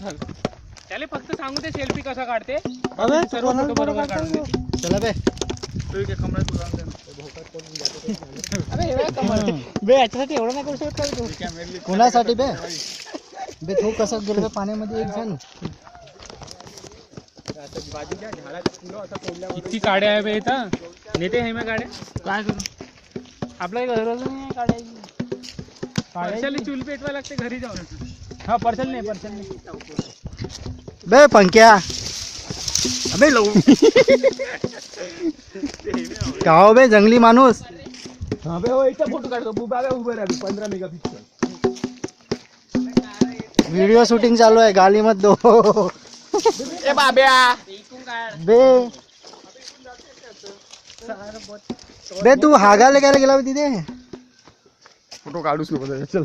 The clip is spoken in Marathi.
त्याला फक्त सांगू ते सेल्फी कसा काढते अबे सर्व फोटो बरोबर काढते. चला बे बे याच्यासाठी एवढं नाही करू शकत का तू कोणासाठी बे बे तू कसं गेलं बे पाण्यामध्ये एक जण किती काड्या आहे बे इथं नेते आहे मग गाड्या काय करू आपल्या गरज नाही काढायची पार्शाली चूल पेटवा लागते घरी जाऊन हा पर्सल नाही बे पंक्या अबे लो का हो बे जंगली माणूस अबे हो इथं फोटो काढतो बुबा उभं राहा 15 मेगापिक्सल व्हिडिओ शूटिंग चालू आहे गाली मत दो ए बाब्या बे बे तू हागायला गेला गेला होती तिथे फोटो काढूच नको चल